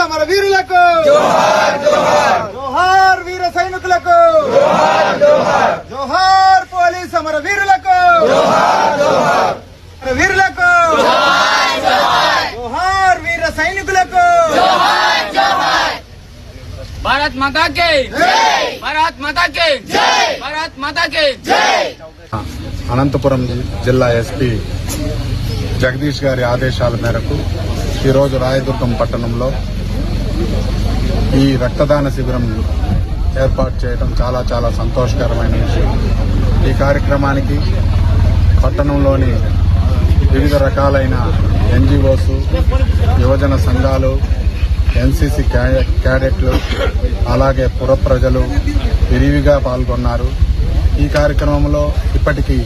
సమర వీరులకు జోహార్ వీర సైనికులకు జోహార్ పోలీస్ సమర వీరులకు వీరులకు జోహార్ వీర సైనికులకు భారత్ మాతా కి భారత్ మాతా కి భారత్ మాతా కి అనంతపురం జిల్లా ఎస్పీ జగదీష్ గారి ఆదేశాల మేరకు ఈరోజు రాయదుర్గం పట్టణంలో ఈ రక్తదాన శిబిరం ఏర్పాటు చేయడం చాలా చాలా సంతోషకరమైన విషయం. ఈ కార్యక్రమానికి పట్టణంలోని వివిధ రకాలైన ఎన్జిఓస్, యువజన సంఘాలు, ఎన్సీసీ క్యాడెట్లు, అలాగే పుర ప్రజలు విరివిగా పాల్గొన్నారు. ఈ కార్యక్రమంలో ఇప్పటికీ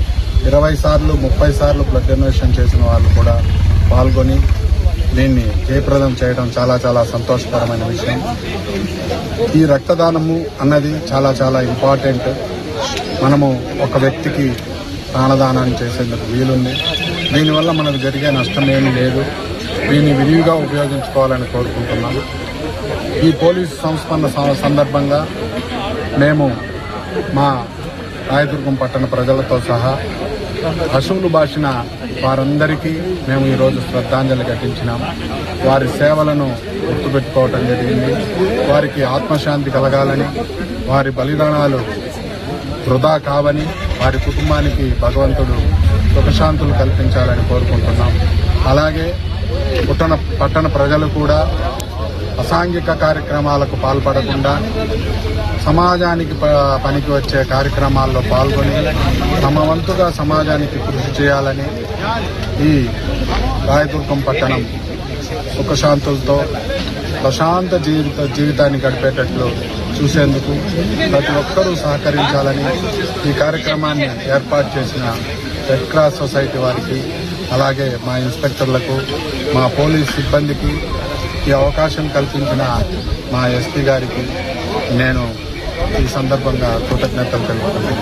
20 సార్లు 30 సార్లు బ్లడ్ డొనేషన్ చేసిన వాళ్ళు కూడా పాల్గొని దీన్ని జయప్రదం చేయడం చాలా చాలా సంతోషకరమైన విషయం. ఈ రక్తదానము అన్నది చాలా చాలా ఇంపార్టెంట్. మనము ఒక వ్యక్తికి ప్రాణదానాన్ని చేసేందుకు వీలుంది. దీనివల్ల మనకు జరిగే నష్టం ఏమీ లేదు. దీన్ని విరివిగా ఉపయోగించుకోవాలని కోరుకుంటున్నాము. ఈ పోలీసు సంస్మరణ సందర్భంగా మేము మా రాయదుర్గం పట్టణ ప్రజలతో సహా పశువులు బాసిన వారందరికీ మేము ఈరోజు శ్రద్ధాంజలి ఘటించినాం. వారి సేవలను గుర్తుపెట్టుకోవటం జరిగింది. వారికి ఆత్మశాంతి కలగాలని, వారి బలిదానాలు వృధా కావని, వారి కుటుంబానికి భగవంతుడు సుఖశాంతులు కల్పించాలని కోరుకుంటున్నాం. అలాగే పట్టణ ప్రజలు కూడా అసాంఘిక కార్యక్రమాలకు పాల్పడకుండా సమాజానికి పనికి వచ్చే కార్యక్రమాల్లో పాల్గొని తమ వంతుగా సమాజానికి కృషి చేయాలని, ఈ రాయదుర్గం పట్టణం సుఖశాంతులతో ప్రశాంత జీవితాన్ని గడిపేటట్లు చూసేందుకు ప్రతి ఒక్కరూ సహకరించాలని ఈ కార్యక్రమాన్ని ఏర్పాటు చేసిన రెడ్ క్రాస్ సొసైటీ వారికి, అలాగే మా ఇన్స్పెక్టర్లకు, మా పోలీస్ సిబ్బందికి ఈ అవకాశం కల్పించిన మా ఎస్పీ గారికి నేను ఈ సందర్భంగా కృతజ్ఞతలు తెలుపుతున్నాను.